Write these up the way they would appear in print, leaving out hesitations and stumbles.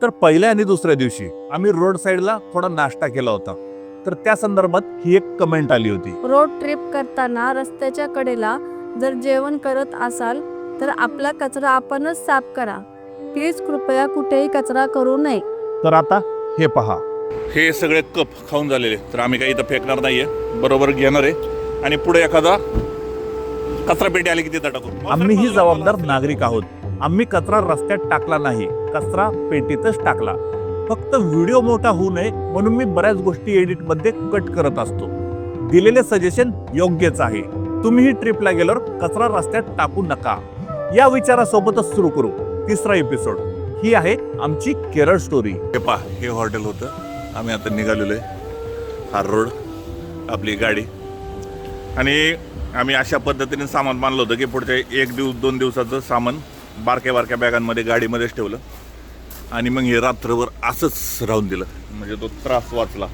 तर पहिल्या आणि दुसऱ्या दिवशी आम्ही रोड साईडला थोडा नाश्ता केला होता. तर त्या संदर्भात ही एक कमेंट आली होती. रोड ट्रिप करताना रस्त्याच्या कडेला जर जेवण करत असाल तर आपला कचरा आपणच साफ करा. प्लीज कृपया कुठेही कचरा करू नये. तर आता हे पहा. हे सगळे कप खाऊन झालेले, तर आम्ही काही इथं फेकणार नाहीये, बरोबर घेणार आहे आणि पुढे एखादा कचरा पेटी आली की तिथं टाकू. आम्हीही जबाबदार नागरिक आहोत. आम्ही कचरा रस्त्यात टाकला नाही, कचरा पेटीतच टाकला. फक्त व्हिडिओ मोठा होऊ नये म्हणून मी बऱ्याच गोष्टी एडिट मध्ये कट करत असतो. दिलेले सजेशन योग्यच आहे. तुम्हीही ट्रिपला गेल्यावर कचरा रस्त्यात टाकू नका. या विचारासोबतच सुरू करू तिसरा एपिसोड. ही आहे आमची केरळ स्टोरी. हे पहा, हे हॉटेल होतं. आम्ही आता निघालेलो आहे. हा रोड, आपली गाडी, आणि आम्ही अशा पद्धतीने सामान मानलं होतं की पुढच्या 1-2 दिवसाचं सामान बारक्या बारक्या बॅगांमध्ये गाडीमध्येच ठेवलं आणि मग हे रात्रभर असंच राहून दिलं. म्हणजे तो त्रास वाचला,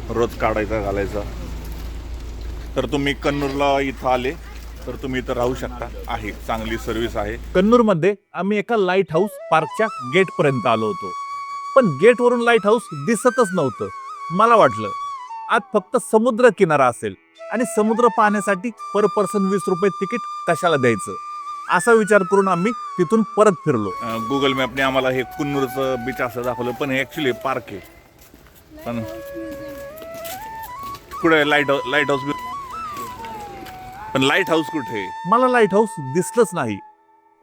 रोज काढायचा घालायचा. तर तुम्ही कन्नूरला इथं आले तर तुम्ही इथं राहू शकता. आहे, चांगली सर्व्हिस आहे. कन्नूर मध्ये आम्ही एका लाईट हाऊस पार्कच्या गेट पर्यंत आलो होतो, पण गेट वरून लाईट हाऊस दिसतच नव्हतं. मला वाटलं आज फक्त समुद्र किनारा असेल आणि समुद्र पाहण्यासाठी पर पर्सन 20 रुपये तिकीट कशाला द्यायचं, असा विचार करून आम्ही तिथून परत फिरलो. गुगल मॅपने आम्हाला हे कुन्नूरचं बीच असं दाखवलं, पण हे ॲक्च्युली पार्क आहे. पण कुठे लाईट हाऊस, पण लाईट हाऊस कुठे आहे? मला लाईट हाऊस दिसलंच नाही.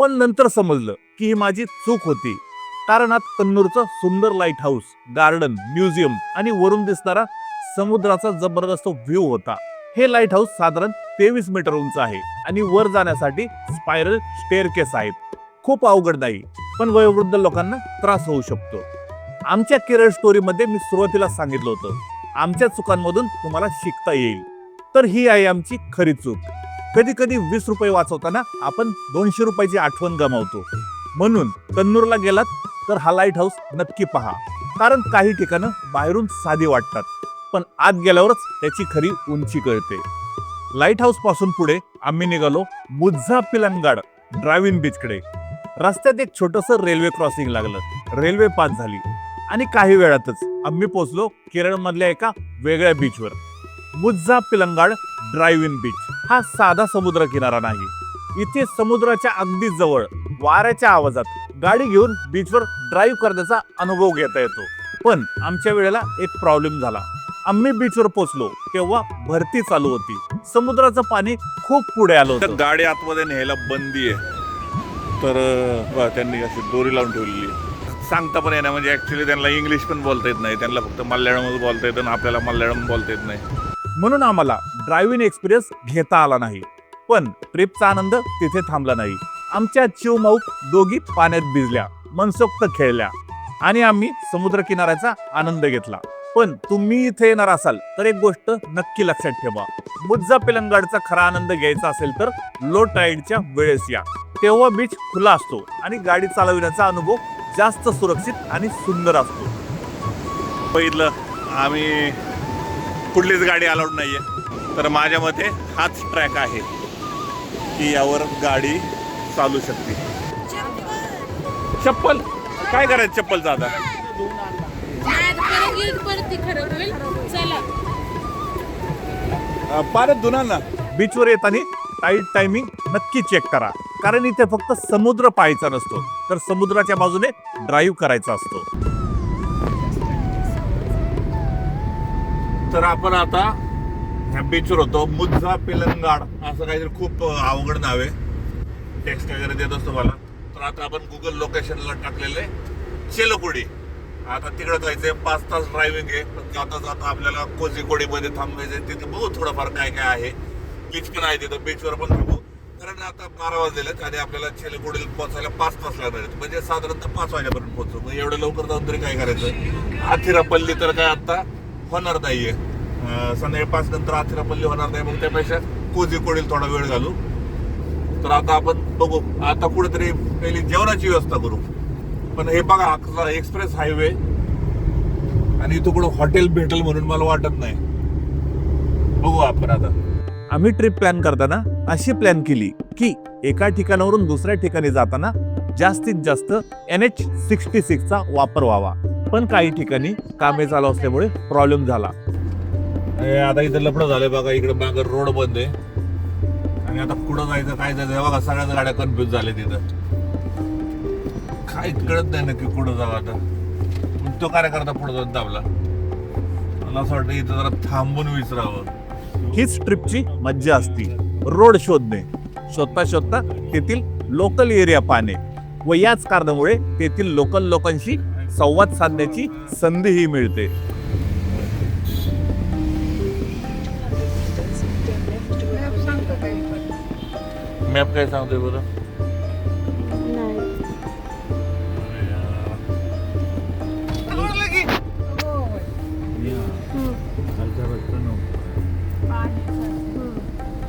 पण नंतर समजलं की ही माझी चूक होती. कारण आत कन्नूरचं सुंदर लाईट हाऊस, गार्डन, म्युझियम आणि वरून दिसणारा समुद्राचा जबरदस्त व्ह्यू होता. हे लाईट हाऊस साधारण 23 मीटर उंच आहे आणि वर जाण्यासाठी स्पायरल स्टेअरकेस आहेत. खूप अवघड नाही, पण वयोवृद्ध लोकांना त्रास होऊ शकतो. आमच्या केरळ स्टोरीमध्ये मी सुरुवातीला सांगितलं होतं, आमच्या चुकांमधून तुम्हाला शिकता येईल. तर ही आहे आमची खरी चूक. कधी कधी 20 रुपये वाचवताना आपण 200 रुपयाची आठवण गमावतो. म्हणून कन्नूरला गेलात तर हा लाईट हाऊस नक्की पहा. कारण काही ठिकाणं बाहेरून साधी वाटतात, पण आत गेल्यावरच त्याची खरी उंची कळते. लाईट हाऊस पासून पुढे आम्ही निघालो मुझ्झा पिलंगाड ड्रायव्हिंग बीचकडे. रस्त्यात एक छोटंसं रेल्वे क्रॉसिंग लागलं. रेल्वे पास झाली आणि काही वेळातच आम्ही पोहोचलो केरळ मधल्या एका वेगळ्या बीचवर. मुझ्झा पिलंगाड ड्रायव्हिंग बीच हा साधा समुद्र किनारा नाही. इथे समुद्राच्या अगदी जवळ वाऱ्याच्या आवाजात गाडी घेऊन बीचवर ड्राईव्ह करण्याचा अनुभव घेता येतो. पण आमच्या वेळेला एक प्रॉब्लेम झाला. आम्ही बीचवर पोहोचलो तेव्हा भरती चालू होती. समुद्राचं पाणी खूप पुढे आलं तर होतं. गाडी आतमध्ये न्यायला बंदी आहे. तर त्यांनी अशी दोरी लावून ठेवलेली आहे. सांगता पण येणार, म्हणजे ॲक्च्युली त्यांना इंग्लिश पण बोलता येत नाही. त्यांना फक्त मल्याळमच बोलता येतं आणि आपल्याला मल्याळम बोलता येत नाही. म्हणून आम्हाला ड्रायव्हिंग एक्सपिरियन्स घेता आला नाही. पण ट्रिपचा आनंद तिथे थांबला नाही. आमच्या चिवमाऊक दोघी पाण्यात भिजल्या, मनसोक्त खेळल्या आणि आम्ही समुद्र किनाऱ्याचा आनंद घेतला. पण तुम्ही इथे येणार असाल तर एक गोष्ट नक्की लक्षात ठेवा. मुझ्झा पिलंगाडचा खरा आनंद घ्यायचा असेल तर लो टाईडच्या वेळेस या. तेव्हा बीच खुला असतो आणि गाडी चालविण्याचा अनुभव जास्त सुरक्षित आणि सुंदर असतो. पहिलं आम्ही कुठलीच गाडी अलाउड नाहीये. तर माझ्या मते हाच ट्रॅक आहे की यावर गाडी चालू शकते. चप्पल काय करायचं चप्पलचं आता? पाण्यात धुणार ना. बीचवर येताना टाईड टायमिंग नक्की चेक करा. कारण इथे फक्त समुद्र पाहायचा नसतो, तर समुद्राच्या बाजूने ड्राईव्ह करायचा असतो. तर आपण आता ह्या बीचवर होतो. मुझ्झा पिलंगाड असं काहीतरी खूप अवघड नाव आहे. टेक्स्ट वगैरे देत असतो मला. तर आता आपण गुगल लोकेशनला टाकलेले चेलकोडी. आता तिकडे जायचंय. 5 तास ड्रायव्हिंग आहे. पण जाता जाता आपल्याला कोझिकोडीमध्ये थांबायचंय. तिथे बघू थोडंफार काय काय आहे. बीच पण आहे तिथं. बीचवर पण थांबू. कारण आता 12 वाजलेले आणि आपल्याला चेलकोडीला पोहोचायला 5 तास लागणार आहेत. म्हणजे साधारणतः 5 वाजेपर्यंत पोहोचू. मग एवढं लवकर जाऊन तरी काय करायचं. आथिरापल्ली तर काय आता होणार नाहीये. संध्याकाळी 5 नंतर आथिरापल्ली होणार नाही. मग त्यापेक्षा कोझिकोडीला थोडा वेळ घालू. तर आता आपण बघू. आता कुठेतरी पहिली जेवणाची व्यवस्था करू. पण हे बघा, एक्सप्रेस हायवे आणि इथं कुठं हॉटेल भेटेल म्हणून मला वाटत नाही. बघू आपण आता. आम्ही ट्रिप प्लॅन करताना अशी प्लॅन केली की एका ठिकाणावरून दुसऱ्या ठिकाणी जाताना जास्तीत जास्त NH66चा वापर व्हावा. पण काही ठिकाणी कामे चालू असल्यामुळे प्रॉब्लेम झाला. आता इथं लफडं झालंय बघा, इकडे मागं रोड बंद आहे आणि आता पुढं जायचं काय जायचं हे बघा, सगळ्याच गाड्या कन्फ्युज झाल्या तिथं. काय कळत नाही नक्की कुठं जावं आता. मग तो कार्यकर्ता पुढे जाऊन दाबला. मला असं वाटतं इथं जरा थांबून विचारावं. हीच ट्रिपची मज्जा असती. रोड शोधणे, शोधता शोधता तेथील लोकल एरिया पाहणे व याच कारणामुळे तेथील लोकल लोकांशी संवाद साधण्याची संधीही मिळते. मॅप काय सांगतोय बरं?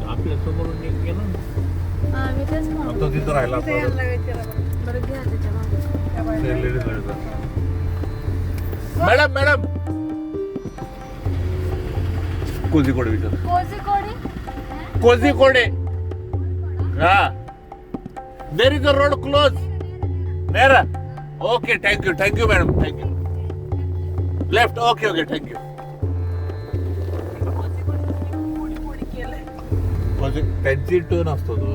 आपल्या समोरून एक गेलं आता तिथं राहिला मॅडम मॅडम कोझीकोडे विचार. कोझीकोडे हा. There is a road close there. Okay thank you madam thank you. Left. Okay thank you. त्यांची टर्न असतो तो.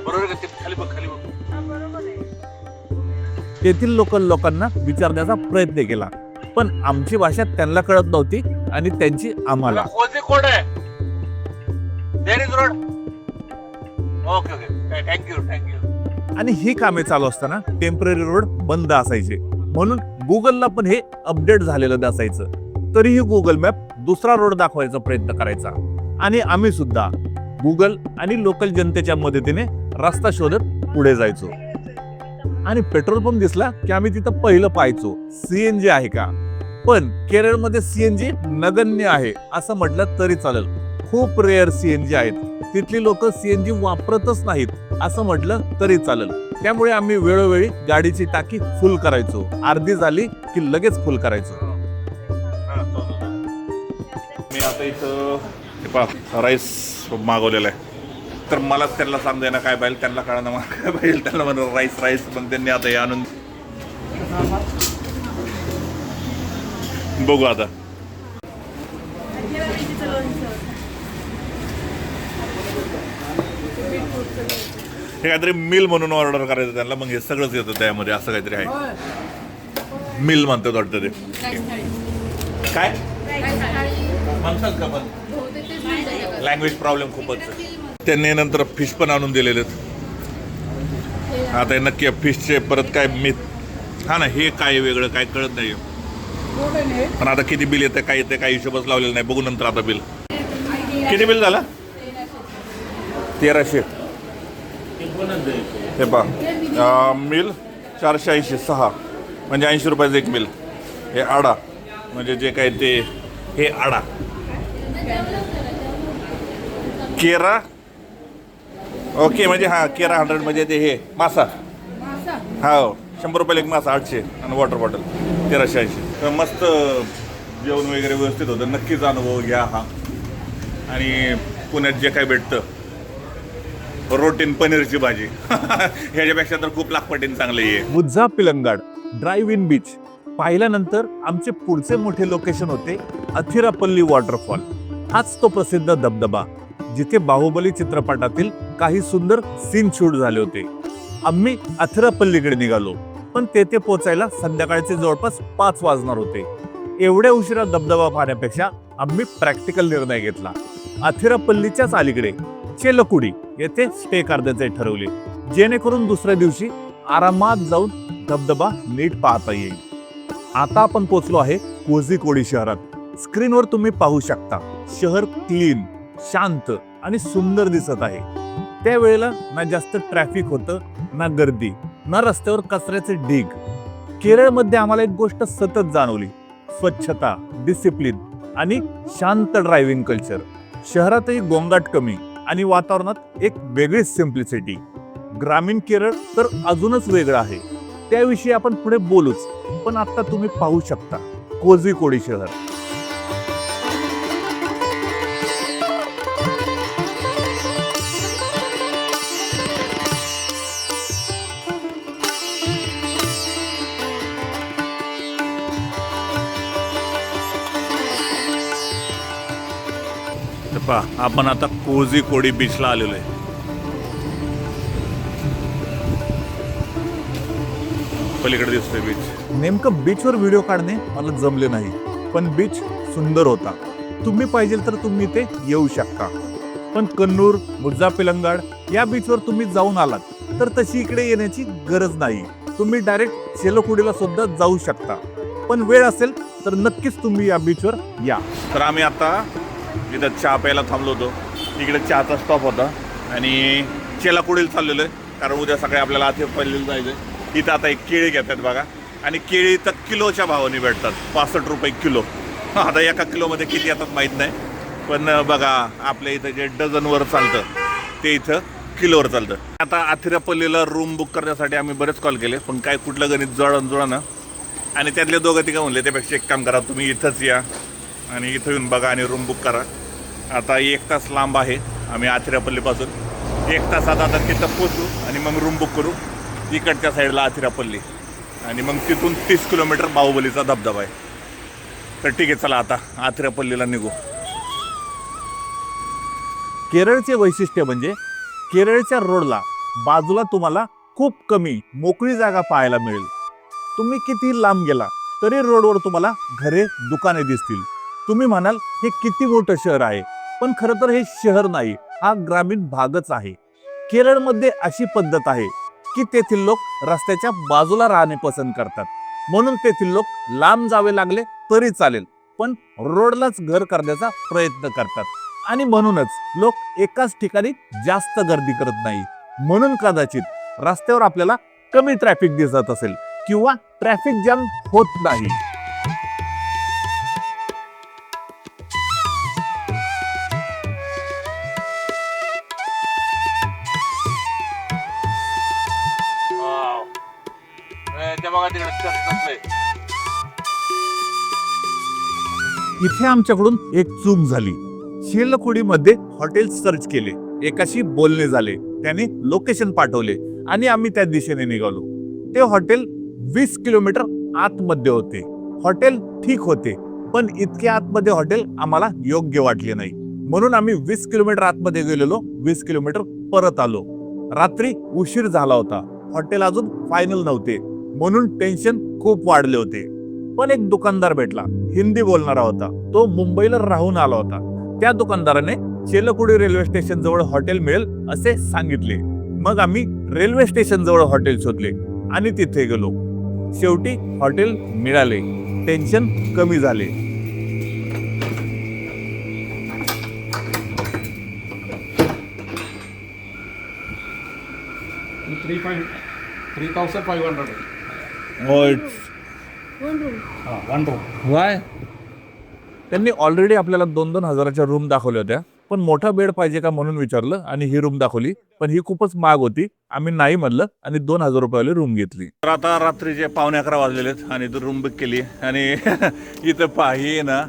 बरोबर खाली बघ खाली बघ. तेथील लोकल लोकांना विचारण्याचा प्रयत्न केला, पण आमची भाषा त्यांना कळत नव्हती आणि त्यांची आम्हाला. कोझीकोड आहे. There is road. Okay thank you. आणि ही कामे चालू असताना टेम्पररी रोड बंद असायचे, म्हणून गुगलला पण हे अपडेट झालेलं असायचं. तरीही गुगल मॅप दुसरा रोड दाखवायचा प्रयत्न करायचा आणि आम्ही सुद्धा गुगल आणि लोकल जनतेच्या मदतीने रस्ता शोधत पुढे जायचो. आणि पेट्रोल पंप दिसला की आम्ही तिथं पहिलं पाहायचो CNG आहे का. पण केरळमध्ये CNG नगण्य आहे असं म्हटलं तरी चालेल. खूप रेअर CNG आहेत. तिथली लोक CNG वापरतच नाहीत असं म्हटलं तरी चालेल. त्यामुळे आम्ही वेळोवेळी गाडीची टाकी फुल करायचो. अर्धी झाली की लगेच फुल करायचो. मी आता इथं राईस मागवलेला आहे, तर मला त्यांना सांगता येणार काय पाहिजे, त्यांना कळणार मला काय पाहिजे. त्यांना म्हणून राईस पण त्यांनी आता हे आणून बघू आता. हे काहीतरी मिल म्हणून ऑर्डर करायचं त्यांना, मग हे सगळंच येतं त्यामध्ये. असं काहीतरी आहे, मिल म्हणतात वाटतं ते. काय म्हणतात का? पण लँग्वेज प्रॉब्लेम खूपच. त्यांनी नंतर फिश पण आणून दिलेले आहेत. आता हे नक्की फिशचे परत काय मी हा ना हे काय वेगळं काय कळत नाही. पण आता किती बिल येतं काय येतं काय हिशोबच लावलेलं नाही. बघू नंतर आता बिल. किती बिल झालं? 1300. हे पहा मिल 480 6 म्हणजे 80 रुपयाचं एक मिल. हे आडा म्हणजे जे काय ते हे आडा. केरा ओके म्हणजे हा केरा 100 म्हणजे ते हे मासा. हो 100 रुपयाला एक मासा 800 आणि वॉटर बॉटल 1380. तर मस्त जेवण वगैरे व्यवस्थित होतं. नक्कीच अनुभव घ्या हा. आणि पुण्यात जे काय भेटतं रोटीन पनीरची भाजी ह्याच्यापेक्षा तर खूप लाख पटीने चांगली आहे. मुझ्झा पिलंगाड ड्राईव्ह इन बीच पाहिल्यानंतर आमचे पुढचे मोठे लोकेशन होते अथिरापल्ली वॉटरफॉल. हाच तो प्रसिद्ध धबधबा जिथे बाहुबली चित्रपटातील काही सुंदर सीन शूट झाले होते. आम्ही अथिरापल्लीकडे निघालो, पण तेथे पोहोचायला संध्याकाळचे जवळपास 5 वाजणार होते. एवढ्या उशिरा धबधबा पाहण्यापेक्षा आम्ही प्रॅक्टिकल निर्णय घेतला. अथिरापल्लीच्याच अलीकडे चेलकुडी येथे स्टे करण्याचे ठरवले, जेणेकरून दुसऱ्या दिवशी आरामात जाऊन धबधबा नीट पाहता येईल. आता आपण पोहोचलो आहे कोझीकोडी शहरात. स्क्रीनवर तुम्ही पाहू शकता शहर क्लीन, शांत आणि सुंदर दिसत आहे. त्यावेळेला ना जास्त ट्रॅफिक होतं, ना गर्दी, ना रस्त्यावर कचऱ्याचे ढीग. केरळमध्ये आम्हाला एक गोष्ट सतत जाणवली, स्वच्छता, डिसिप्लिन आणि शांत ड्रायव्हिंग कल्चर. शहरातही गोंगाट कमी आणि वातावरणात एक वेगळीच सिम्प्लिसिटी. ग्रामीण केरळ तर अजूनच वेगळं आहे, त्याविषयी आपण पुढे बोलूच. पण आता तुम्ही पाहू शकता कोझीकोडी शहर. पहा आपण आता कोझिकोडी बीचला आलेलो आहे. पलीकडे दिसतोय बीच. नेमकं बीचवर व्हिडिओ काढणे मला जमले नाही, पण बीच सुंदर होता. तुम्ही पाहिजे तर तुम्ही इथे येऊ शकता. पण कन्नूर, मुज्जा पिलंगाड या बीचवर तुम्ही जाऊन आलात तर तशी इकडे येण्याची गरज नाही. तुम्ही डायरेक्ट चेलकुडीला सुद्धा जाऊ शकता. पण वेळ असेल तर नक्कीच तुम्ही या बीचवर या. तर आम्ही आता इथं चहा प्यायला थांबलो होतो. इकडे चहाचा स्टॉप होता आणि चेलाकुडीला चाललेलो आहे, कारण उद्या सकाळी आपल्याला आथेपल्लीला जायचं आहे. इथं आता एक केळी घेतात बघा, आणि केळी तर किलोच्या भावाने भेटतात, 65 रुपये किलो. आता एका किलोमध्ये किती येतात माहीत नाही, पण बघा आपल्या इथं जे डझनवर चालतं ते इथं किलोवर चालतं. आता आथिरापल्लीला रूम बुक करण्यासाठी आम्ही बरेच कॉल केले, पण काय कुठलं गणित जुळा आणि त्यातले दोघं तिघं म्हणले त्यापेक्षा एक काम करा, तुम्ही इथंच या आणि इथं येऊन बघा आणि रूम बुक करा. आता 1 तास लांब आहे आम्ही आथिरापल्लीपासून. 1 तासात आता तिथं पोचू आणि मग रूम बुक करू इकडच्या साईडला आथिरापल्ली, आणि मग तिथून 30 किलोमीटर बाहुबलीचा धबधबा आहे. तर ठीक आहे, चला आता आथिरापल्लीला निघू. केरळचे वैशिष्ट्य म्हणजे केरळच्या रोडला बाजूला तुम्हाला खूप कमी मोकळी जागा पाहायला मिळेल. तुम्ही किती लांब गेला तरी रोडवर तुम्हाला घरे, दुकाने दिसतील. तुम्ही म्हणाल हे किती मोठं शहर आहे, पण खरं तर हे शहर नाही, हा ग्रामीण भागच आहे. केरळमध्ये अशी पद्धत आहे की तेथील लोक रस्त्याच्या बाजूला राहणे पसंत करतात. म्हणून तेथील लोक लांब जावे लागले तरी चालेल, पण रोडलाच घर करण्याचा प्रयत्न करतात. आणि म्हणूनच लोक एकाच ठिकाणी जास्त गर्दी करत नाही. म्हणून कदाचित रस्त्यावर आपल्याला कमी ट्रॅफिक दिसत असेल किंवा ट्रॅफिक जाम होत नाही. इथे आमच्याकडून एक चूक झाली. चेलकुडीमध्ये हॉटेल सर्च केले, एकाशी बोलणे झाले, त्याने लोकेशन पाठवले आणि आम्ही त्या दिशेने निघालो. ते हॉटेल 20 किलोमीटर आतमध्ये होते. हॉटेल ठीक होते, पण इतके आतमध्ये हॉटेल आम्हाला योग्य वाटले नाही. म्हणून आम्ही 20 किलोमीटर आतमध्ये गेलेलो, 20 किलोमीटर परत आलो. रात्री उशीर झाला होता, हॉटेल अजून फायनल नव्हते, म्हणून टेन्शन खूप वाढले होते. पण एक दुकानदार भेटला, हिंदी बोलणारा होता. तो मुंबईला राहून आला होता. त्या दुकानदाराने चेलकुडी रेल्वे स्टेशन जवळ हॉटेल मिळेल असे सांगितले. मग आम्ही रेल्वे स्टेशन जवळ हॉटेल शोधले आणि तिथे गेलो. शेवटी हॉटेल मिळाले, टेन्शन कमी झाले. वाय त्यांनी ऑलरेडी आपल्याला 2-2 हजाराच्या रूम दाखवल्या होत्या, पण मोठा बेड पाहिजे का म्हणून विचारलं आणि ही रूम दाखवली. पण ही खूपच महाग होती, आम्ही नाही म्हणलं आणि 2,000 रुपयाला रूम घेतली. तर आता रात्रीचे 11:15 वाजलेले आहेत आणि इथं रूम बुक केली. आणि इथं पाही ना,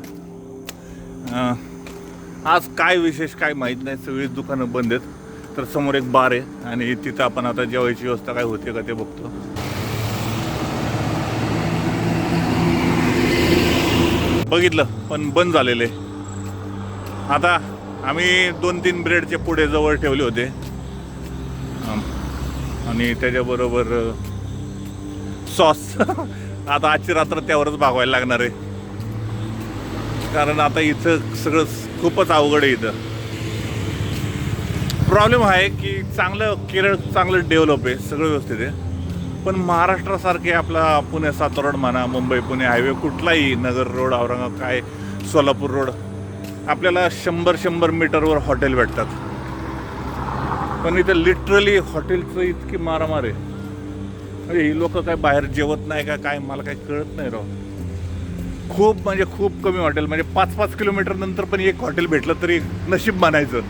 आज काय विशेष काय माहीत नाही, सगळी दुकानं बंद आहेत. तर समोर एक बार आहे आणि तिथं आपण आता जेवायची व्यवस्था काय होते का ते बघतो. बघितलं पण बंद झालेले. आता आम्ही 2-3 ब्रेडचे पुढे जवळ ठेवले होते आणि त्याच्याबरोबर सॉस. आता आजची रात्र त्यावरच भागवायला लागणार आहे, कारण आता इथं सगळं खूपच अवघड आहे. इथं प्रॉब्लेम आहे की केरळ चांगलं डेव्हलप आहे, सगळं व्यवस्थित आहे. पण महाराष्ट्रासारखे आपला पुणे सातारा रोड म्हणा, मुंबई पुणे हायवे, कुठलाही नगर रोड, औरंगाबाद काय, सोलापूर रोड, आपल्याला 100 मीटरवर हॉटेल भेटतात. पण इथं लिटरली हॉटेलचं इतकी मारामार आहे. म्हणजे ही लोक काय बाहेर जेवत नाही का काय, मला काही कळत नाही राव. खूप म्हणजे खूप कमी हॉटेल, म्हणजे 5-5 किलोमीटर नंतर पण एक हॉटेल भेटलं तरी नशीब मानायचं,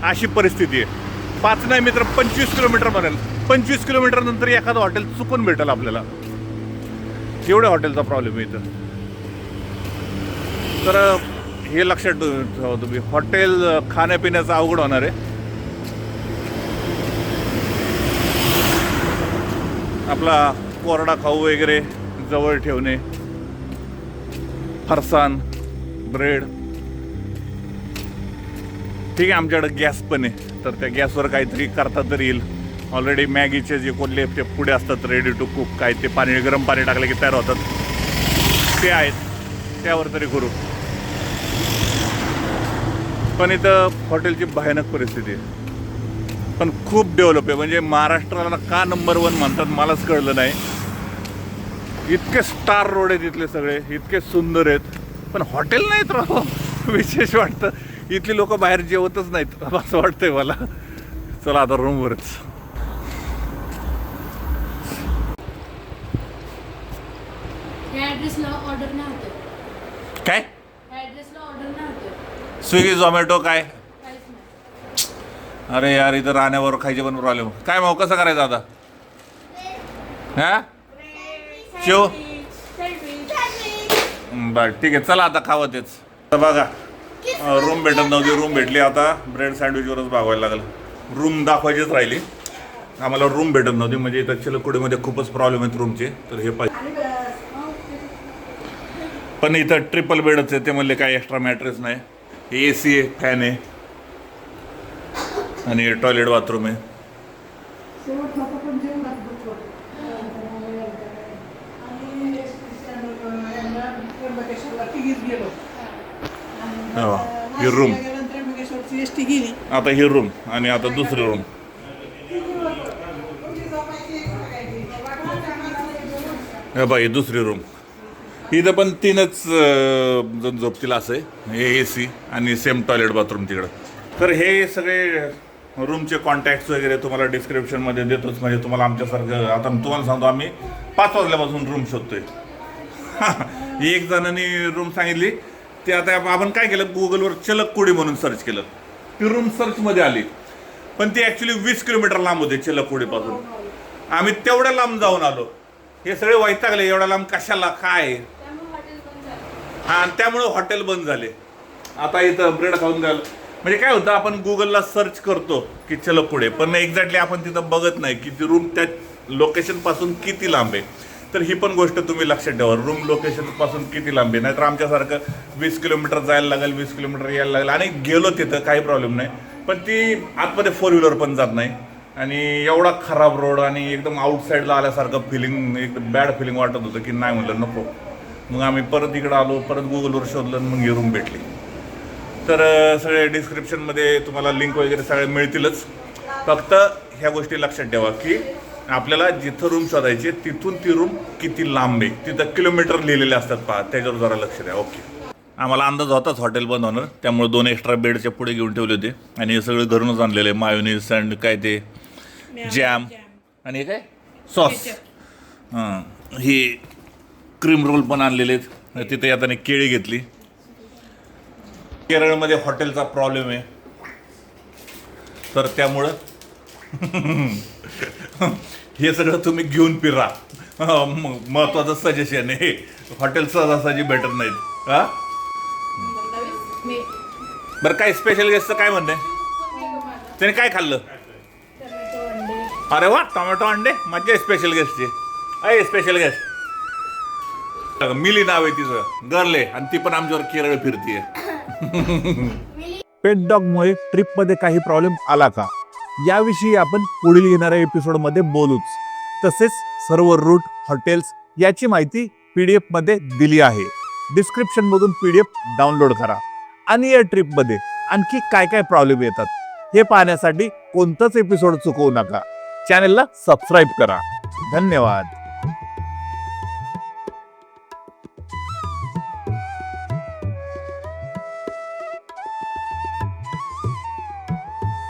अशी परिस्थिती आहे. 5 नाही मित्र 25 किलोमीटर बनेल. 25 किलोमीटर नंतर एखादं हॉटेल चुकून भेटेल आपल्याला. एवढ्या हॉटेलचा प्रॉब्लेम आहे इथं. तर हे लक्षात ठेवा तुम्ही, हॉटेल खाण्यापिण्याचं अवघड होणार आहे. आपला कोरडा खाऊ वगैरे जवळ ठेवणे, फरसाण, ब्रेड, ठीक आहे, आमच्याकडे गॅस पण आहे, तर त्या गॅसवर काहीतरी करता तरी येईल. ऑलरेडी मॅगीचे जे कोणले ते पुढे असतात रेडी टू कुक, काय ते पाणी गरम पाणी टाकलं की तयार होतात ते आहेत, त्यावर तरी करू. पण इथं हॉटेलची भयानक परिस्थिती आहे, पण खूप डेव्हलप आहे. म्हणजे महाराष्ट्राला का नंबर 1 म्हणतात मलाच कळलं नाही. इतके स्टार रोड आहेत इथले सगळे, इतके सुंदर आहेत, पण हॉटेल नाहीत राव. विशेष वाटतं इथली लोक बाहेर जेवतच नाहीत असं वाटतंय मला. चला आता रूमवरच. ॲड्रेसला ऑर्डर नाही होतं. काय ॲड्रेसला ऑर्डर नाही होतं. स्विगी झोमॅटो काय? काहीच नाही. अरे यार, इथं राहण्यावर खायचे पण प्रॉब्लेम. काय भाऊ कसं करायचं आता? हा शिव बर ठीक आहे, चला आता खावं तेच. तर बघा रूम भेटत नव्हती, रूम भेटली. आता ब्रेड सँडविचवरच भागवायला लागलं. रूम दाखवायचीच राहिली, आम्हाला रूम भेटत नव्हती. म्हणजे इथं चिलकुडीमध्ये खूपच प्रॉब्लेम आहेत रूमचे. तर हे पाहिजे, पण इथं ट्रिपल बेडच आहे. ते म्हणले काय एक्स्ट्रा मॅट्रेस नाही. AC आहे, फॅन आहे आणि टॉयलेट बाथरूम आहे. ही रूम, आता ही रूम आणि आता दुसरी रूम. हे बाई दुसरी रूम. इथं पण 3च जण झोपतील असं आहे. हे AC आणि सेम टॉयलेट बाथरूम तिकडं. तर हे सगळे रूमचे कॉन्टॅक्ट्स वगैरे तुम्हाला डिस्क्रिप्शनमध्ये देतोच. म्हणजे तुम्हाला आमच्यासारखं, आता तुम्हाला सांगतो आम्ही 5 वाजल्यापासून रूम शोधतोय. एक जणांनी रूम सांगितली, ते आता आपण काय केलं, गुगलवर चिलककुडी म्हणून सर्च केलं, ती रूम सर्चमध्ये आली. पण ती ॲक्च्युली 20 किलोमीटर लांब होते चिलककुडीपासून. आम्ही तेवढ्या लांब जाऊन आलो. हे सगळे वैतागले, एवढ्या लांब कशाला काय. हां, त्यामुळं हॉटेल बंद झाले. आता इथं ब्रेड खाऊन घाल. म्हणजे काय होतं, आपण गुगलला सर्च करतो की चिलककुडी, पण एक्झॅक्टली आपण तिथं बघत नाही की ती रूम त्या लोकेशनपासून किती लांब आहे. तर ही पण गोष्ट तुम्ही लक्षात ठेवा, रूम लोकेशनपासून किती लांब आहे. नाहीतर आमच्यासारखं 20 किलोमीटर जायला लागेल, 20 किलोमीटर यायला लागेल. आणि गेलो तिथं काही प्रॉब्लेम नाही, पण ती आतमध्ये 4 व्हीलर पण जात नाही. आणि एवढा खराब रोड आणि एकदम आउटसाईडला आल्यासारखं फिलिंग, एकदम बॅड फिलिंग वाटत होतं की नाही म्हणलं नको. मग आम्ही परत इकडं आलो, परत गुगलवर शोधलं, मग ही रूम भेटली. तर सगळे डिस्क्रिप्शनमध्ये तुम्हाला लिंक वगैरे सगळे मिळतीलच. फक्त ह्या गोष्टी लक्षात ठेवा की आपल्याला जिथं रूम शोधायची तिथून ती रूम किती लांब आहे, तिथं किलोमीटर लिहिलेले असतात पहा, त्याच्यावर जरा लक्ष द्या. ओके. आम्हाला अंदाज होताच हॉटेल बंद होणार, त्यामुळे 2 एक्स्ट्रा बेडच्या पुढे घेऊन ठेवले होते. आणि हे सगळं घरूनच आणलेलं आहे, मायोनीज अँड काय ते जॅम आणि हे काय सॉस. हां, ही क्रीम रोल पण आणलेले आहेत. तिथे आता केळी घेतली. केरळमध्ये हॉटेलचा प्रॉब्लेम आहे, तर त्यामुळं हे सगळं तुम्ही घेऊन फिरा. महत्वाचं सजेशन आहे, हॉटेल सहजासहजी भेटत नाहीत. हां बरं, काय स्पेशल गेस्टचं काय म्हणणं आहे? त्याने काय खाल्लं? अरे वा, टोमॅटो अंडे. मज्जा आहे स्पेशल गेस्टची. अय स्पेशल गेस्ट मिली नाव आहे तिचं, गर्ल आहे, आणि ती पण आमच्यावर केरळ फिरतीये. पेट डॉगमुळे ट्रिपमध्ये काही प्रॉब्लेम आला का, याविषयी आपण पुढील येणाऱ्या एपिसोडमध्ये बोलूच. तसेच सर्व रूट, हॉटेल्स याची माहिती PDF मध्ये दिली आहे. डिस्क्रिप्शनमधून PDF डाउनलोड करा. आणि या ट्रिपमध्ये आणखी काय काय प्रॉब्लेम येतात हे पाहण्यासाठी कोणताच एपिसोड चुकवू नका. चॅनेलला सबस्क्राईब करा. धन्यवाद.